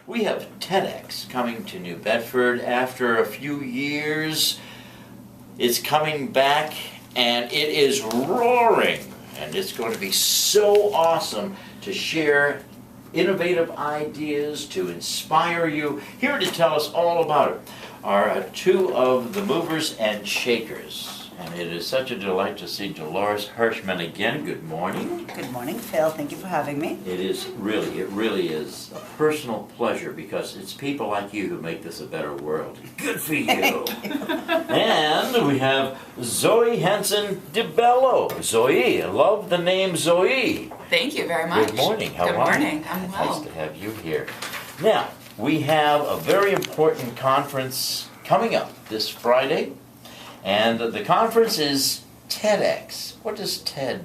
We have TedX coming to New Bedford after a few years. It's coming back and it is roaring, and it's going to be so awesome to share innovative ideas to inspire you. Here to tell us all about it are two of the movers and shakers. And it is such a delight to see Dolores Hirschmann again. Good morning. Good morning, Phil. Thank you for having me. It really is a personal pleasure because it's people like you who make this a better world. Good for you. And we have Zoe Hansen-DiBello. Zoe, I love the name Zoe. Thank you very much. Good morning. How are you? Good morning. I'm well. Nice to have you here. Now, we have a very important conference coming up this Friday. And the conference is TedX. What does TED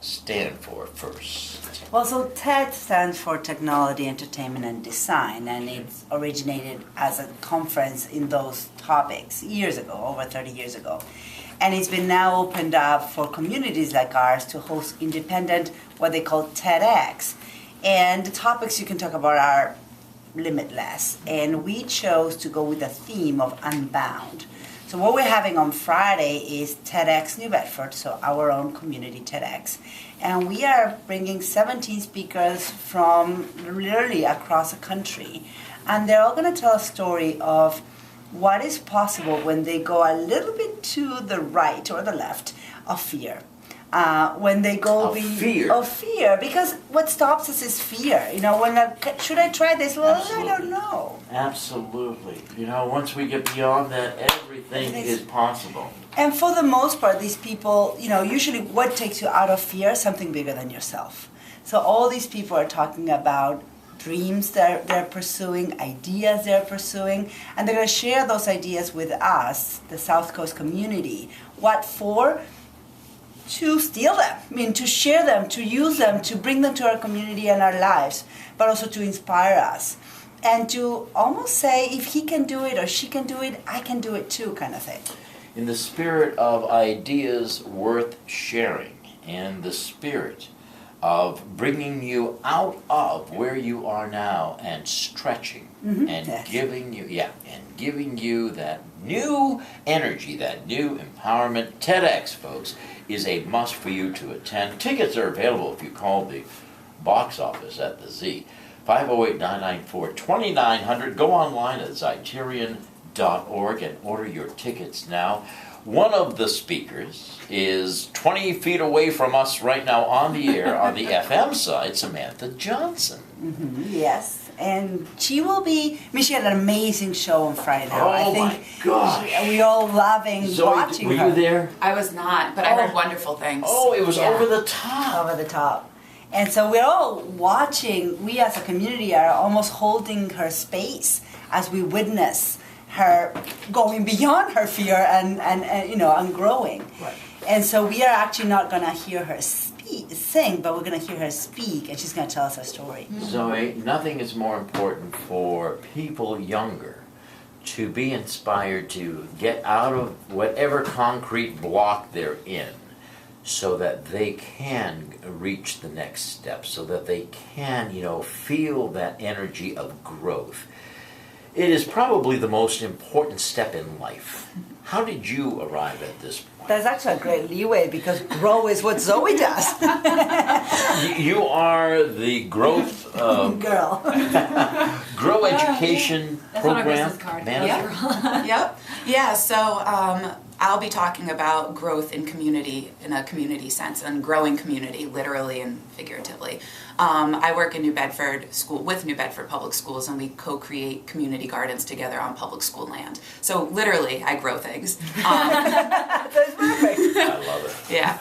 stand for first? Well, so TED stands for Technology, Entertainment, and Design, and it originated as a conference in those topics years ago, over 30 years ago. And it's been now opened up for communities like ours to host independent, what they call TEDx. And the topics you can talk about are limitless. And we chose to go with the theme of Unbound. So what we're having on Friday is TEDx New Bedford, so our own community TEDx. And we are bringing 17 speakers from literally across the country. And they're all going to tell a story of what is possible when they go a little bit to the right or the left of fear. When they go of fear, because what stops us is fear. You know, should I try this? Well, Absolutely. I don't know. Absolutely. You know, once we get beyond that, everything is possible. And for the most part, these people, you know, usually what takes you out of fear? Something bigger than yourself. So all these people are talking about dreams they're pursuing, ideas they're pursuing, and they're going to share those ideas with us, the South Coast community. What for? To steal them, to share them, to use them, to bring them to our community and our lives, but also to inspire us. And to almost say, if he can do it or she can do it, I can do it too, kind of thing. In the spirit of ideas worth sharing, and the spirit of bringing you out of where you are now and stretching and giving you that new energy, that new empowerment. TEDx, folks, is a must for you to attend. Tickets are available if you call the box office at the Z, 508-994-2900. Go online at Zeiterion.org and order your tickets now. One of the speakers is 20 feet away from us right now on the air on the FM side, Samantha Johnson. Yes. And she will be, she had an amazing show on Friday. I think my gosh. We're all loving Zoe, watching her. Were you there? I was not, but I heard wonderful things. Oh, it was over the top. Over the top. And so we're all watching, we as a community are almost holding her space as we witness her going beyond her fear and growing. Right. And so we are actually not going to hear her sing, but we're going to hear her speak, and she's going to tell us her story. Zoe, nothing is more important for people younger to be inspired to get out of whatever concrete block they're in so that they can reach the next step, so that they can, feel that energy of growth. It is probably the most important step in life. How did you arrive at this point? That's actually a great leeway because grow is what Zoe does. You are the growth girl. Grow Education Program Manager. Yep. Yeah, so I'll be talking about growth in community, in a community sense, and growing community, literally and figuratively. I work in New Bedford with New Bedford Public Schools, and we co-create community gardens together on public school land. So literally, I grow things. That's perfect. I love it. Yeah.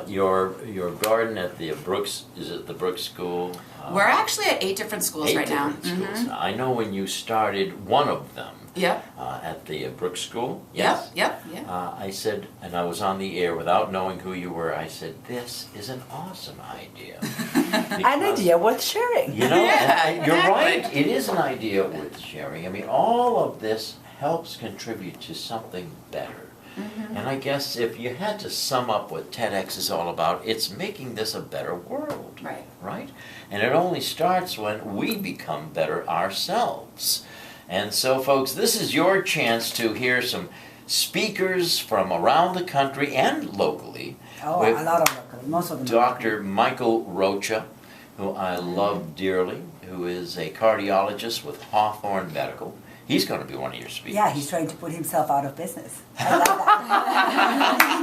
Your garden at the Brooks, is it the Brooks School? We're actually at 8 different schools right now. 8 different schools. Now, I know when you started one of them. Yep. At the Brooks School. Yes. Yep. I said, and I was on the air without knowing who you were. I said, "This is an awesome idea." An idea worth sharing. You know, Yeah, you're exactly. right. It is an idea worth sharing. I mean, all of this helps contribute to something better. And I guess if you had to sum up what TEDx is all about, it's making this a better world. Right. Right? And it only starts when we become better ourselves. And so, folks, this is your chance to hear some speakers from around the country and locally. Oh, with a lot of local, most of them. Dr. Michael Rocha, who I love dearly, who is a cardiologist with Hawthorne Medical. He's going to be one of your speakers. Yeah, he's trying to put himself out of business. I like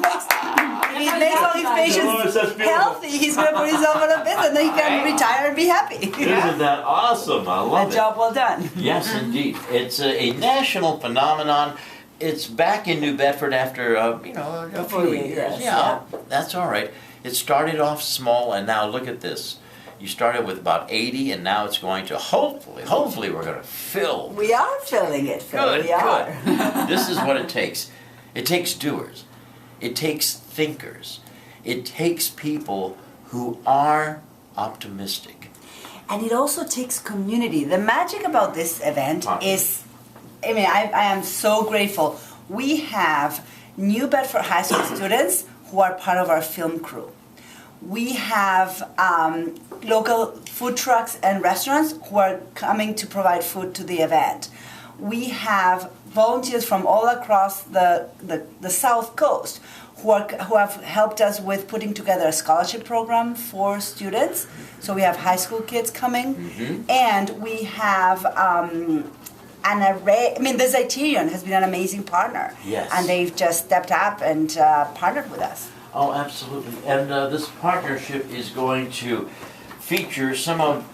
that. If he makes all his Dolores, that's patients beautiful. healthy, he's going to put himself out of business, and then he can retire and be happy. Isn't that awesome? I love A it. job well done. Yes, indeed. It's a national phenomenon. It's back in New Bedford after, a few years. Yes, Yeah, that's all right. It started off small, and now look at this. You started with about 80, and now it's going to hopefully we're going to fill. We are filling it, Phil. Good, We are. good. This is what it takes. It takes doers. It takes thinkers. It takes people who are optimistic. And it also takes community. The magic about this event is, I am so grateful. We have New Bedford High School students who are part of our film crew. We have local food trucks and restaurants who are coming to provide food to the event. We have volunteers from all across the South Coast who have helped us with putting together a scholarship program for students. So we have high school kids coming, and we have an array. The Zeitirion has been an amazing partner. Yes. And they've just stepped up and partnered with us. Oh, absolutely. And this partnership is going to feature some of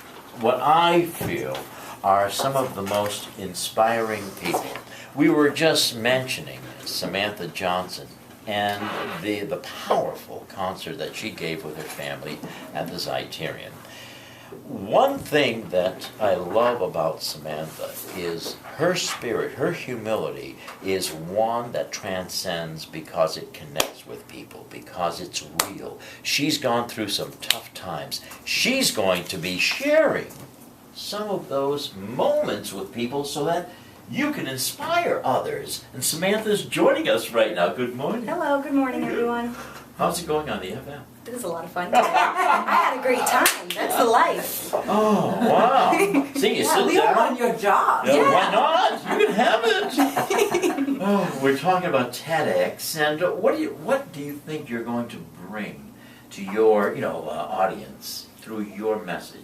what I feel are some of the most inspiring people. We were just mentioning Samantha Johnson and the powerful concert that she gave with her family at the Zeitirion. One thing that I love about Samantha is her spirit, her humility is one that transcends because it connects with people, because it's real. She's gone through some tough times. She's going to be sharing some of those moments with people so that you can inspire others. And Samantha's joining us right now. Good morning. Hello, good morning everyone. How's it going on the FM? This is a lot of fun today. I had a great time. That's the life. Oh, wow. See, you sit we down. all want your job. Yeah, why not? You can have it. Oh, we're talking about TEDx, and what do you think you're going to bring to your audience through your message?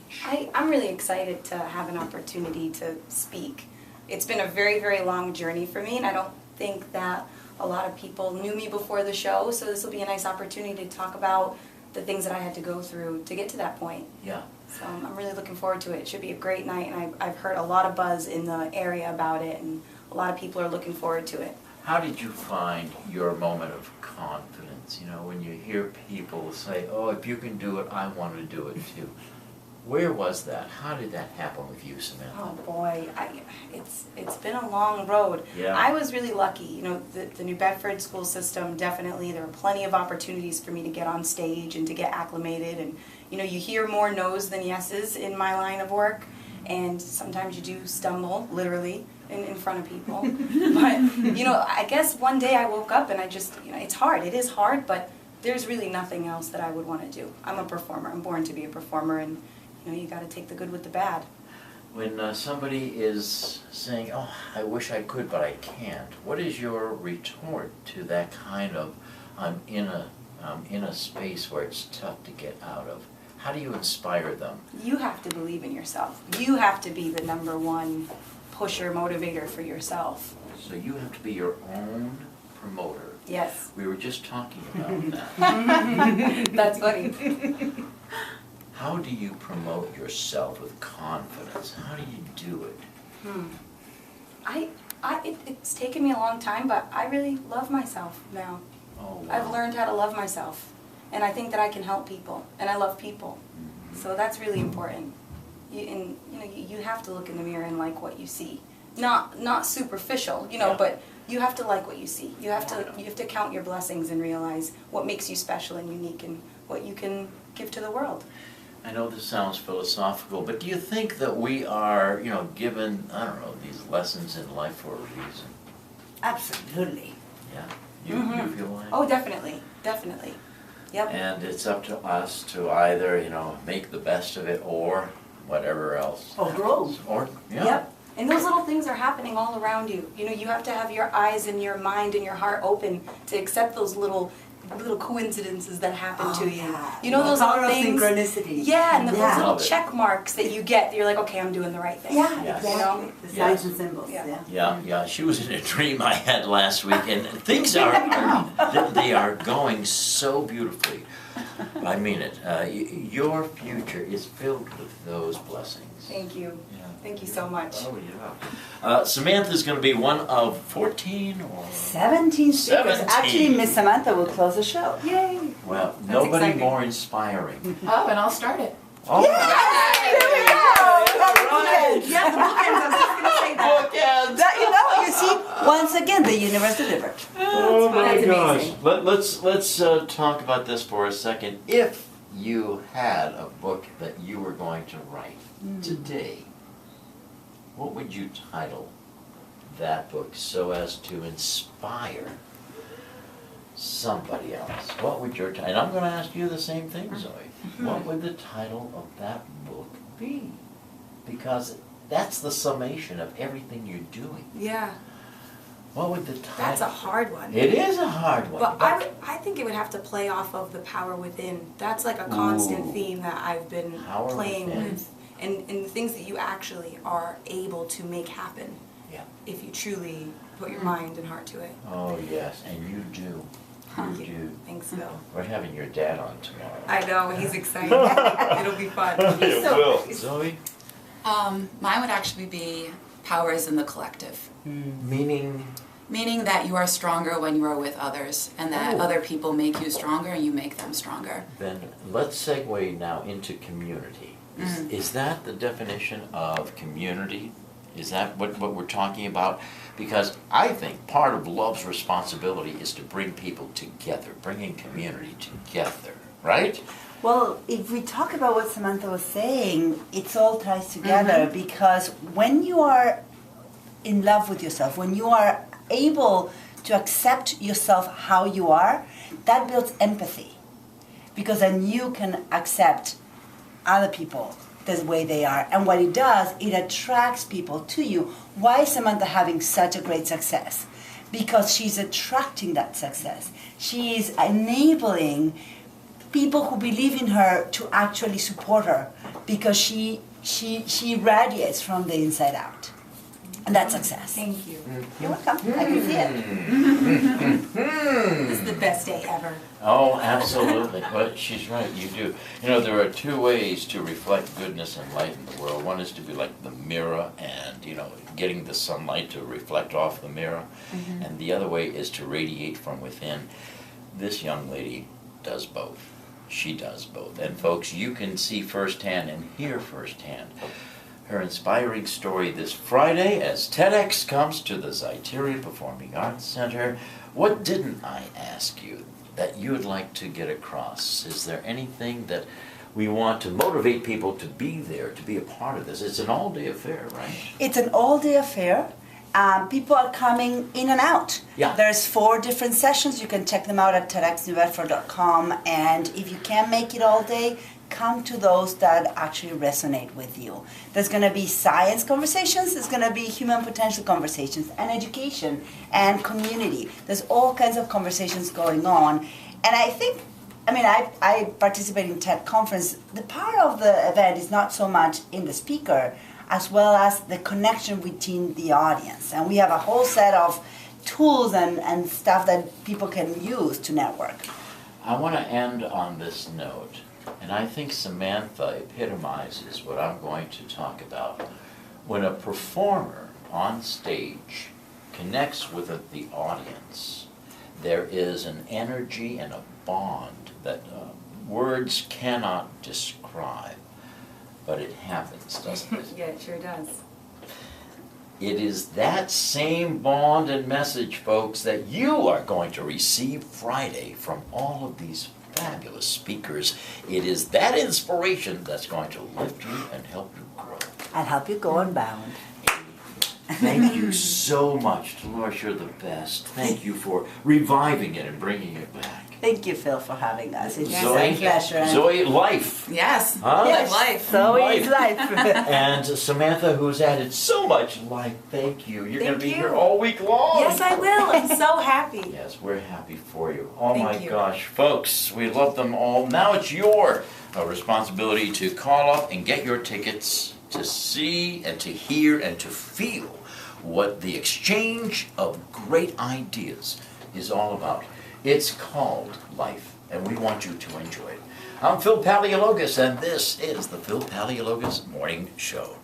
I'm really excited to have an opportunity to speak. It's been a very, very long journey for me, and I don't think that a lot of people knew me before the show, so this will be a nice opportunity to talk about the things that I had to go through to get to that point. Yeah. So I'm really looking forward to it. It should be a great night, and I've heard a lot of buzz in the area about it, and a lot of people are looking forward to it. How did you find your moment of confidence? When you hear people say, "Oh, if you can do it, I want to do it too." Where was that? How did that happen with you, Samantha? Oh boy, it's been a long road. Yeah. I was really lucky. The New Bedford school system, definitely, there were plenty of opportunities for me to get on stage and to get acclimated. And you hear more no's than yeses in my line of work, and sometimes you do stumble, literally, in front of people. But I guess one day I woke up and I just, it's hard. It is hard, but there's really nothing else that I would want to do. I'm a performer. I'm born to be a performer, and you got to take the good with the bad. When somebody is saying, "Oh, I wish I could, but I can't," what is your retort to that kind of, I'm in a space where it's tough to get out of? How do you inspire them? You have to believe in yourself. You have to be the number one pusher, motivator for yourself. So you have to be your own promoter. Yes. We were just talking about that. That's funny. How do you promote yourself with confidence? How do you do it? It's taken me a long time, but I really love myself now. Oh, wow. I've learned how to love myself, and I think that I can help people, and I love people. So that's really important. You have to look in the mirror and like what you see. Not superficial, Yeah. but you have to like what you see. You have to count your blessings and realize what makes you special and unique and what you can give to the world. I know this sounds philosophical, but do you think that we are, given, these lessons in life for a reason? Absolutely. Yeah. you feel like? Oh, definitely, definitely. Yep. And it's up to us to either, make the best of it or whatever else. Or grow. Or, yeah. Yep. And those little things are happening all around you. You have to have your eyes and your mind and your heart open to accept those little coincidences that happen to you. Those power little of things. synchronicity. Yeah, and those little Love it. check marks that you get. You're like, okay, I'm doing the right thing. Yeah, Yes. exactly. The signs and symbols. Yeah. Yeah, she was in a dream I had last week, and things they are going so beautifully. I mean it. Your future is filled with those blessings. Thank you. Yeah. Thank you so much. Oh, yeah. Samantha's going to be one of 14 or... 17 speakers. 17. Actually, Miss Samantha will close the show. Yay. Well, nobody exciting. more inspiring. Oh, and I'll start it. Oh, Yeah, the bookends. I was just gonna say that. bookends! That, you see, once again, the universe delivered. Oh my That's gosh. amazing. Let's talk about this for a second. If you had a book that you were going to write today, what would you title that book so as to inspire somebody else? What would your title? And I'm going to ask you the same thing, Zoe. What would the title of that book be? Because that's the summation of everything you're doing. Yeah, What would the title? that's a hard one. It is a hard one. But I think it would have to play off of the power within. That's like a constant Ooh. theme that I've been Power playing within. with. And the things that you actually are able to make happen Yeah. if you truly put your mind and heart to it. Oh, yes, and you do. Thank You you. do. Thanks, Phil. We're having your dad on tomorrow. I know, he's excited. It'll be fun. Zoe? Mine would actually be Power is in the Collective. Meaning? Meaning that you are stronger when you are with others, and that Oh. other people make you stronger and you make them stronger. Then let's segue now into community. Is that the definition of community? Is that what we're talking about? Because I think part of love's responsibility is to bring people together, bringing community together, right? Well, if we talk about what Samantha was saying, it all ties together because when you are in love with yourself, when you are able to accept yourself how you are, that builds empathy. Because then you can accept other people the way they are. And what it does, it attracts people to you. Why is Samantha having such a great success? Because she's attracting that success. She is enabling people who believe in her to actually support her because she radiates from the inside out. And that's success. Thank you. You're welcome. I can see it. This is the best day ever. Oh, absolutely. Well, she's right, you do. There are two ways to reflect goodness and light in the world. One is to be like the mirror and, getting the sunlight to reflect off the mirror. And the other way is to radiate from within. This young lady does both. She does both. And folks, you can see firsthand and hear firsthand her inspiring story this Friday as TedX comes to the Zyteria Performing Arts Center. What didn't I ask you that you would like to get across? Is there anything that we want to motivate people to be there, to be a part of this? It's an all-day affair, right? It's an all-day affair. People are coming in and out. Yeah. There's 4 different sessions. You can check them out at TedXNewBedford.com. And if you can't make it all day, come to those that actually resonate with you. There's going to be science conversations, there's going to be human potential conversations, and education and community. There's all kinds of conversations going on. And I participate in TED conference. The power of the event is not so much in the speaker as well as the connection between the audience. And we have a whole set of tools and stuff that people can use to network. I want to end on this note. And I think Samantha epitomizes what I'm going to talk about. When a performer on stage connects with the audience, there is an energy and a bond that words cannot describe, but it happens, doesn't it? Yeah, it sure does. It is that same bond and message, folks, that you are going to receive Friday from all of these fabulous speakers. It is that inspiration that's going to lift you and help you grow. And help you go unbound. Thank you so much. Dolores, you're the best. Thank you for reviving it and bringing it back. Thank you, Phil, for having us. It's Yes, a thank you. pleasure. Zoe, life. Yes, Huh? live life. So is Life. life. And Samantha, who's added so much life. Thank you. You're going to Thank be you. here all week long. Yes, I will. I'm so happy. Yes, we're happy for you. Oh Thank my you. gosh, folks, we love them all. Now it's your responsibility to call up and get your tickets to see and to hear and to feel what the exchange of great ideas is all about. It's called life, and we want you to enjoy it. I'm Phil Paleologos, and this is the Phil Paleologos Morning Show.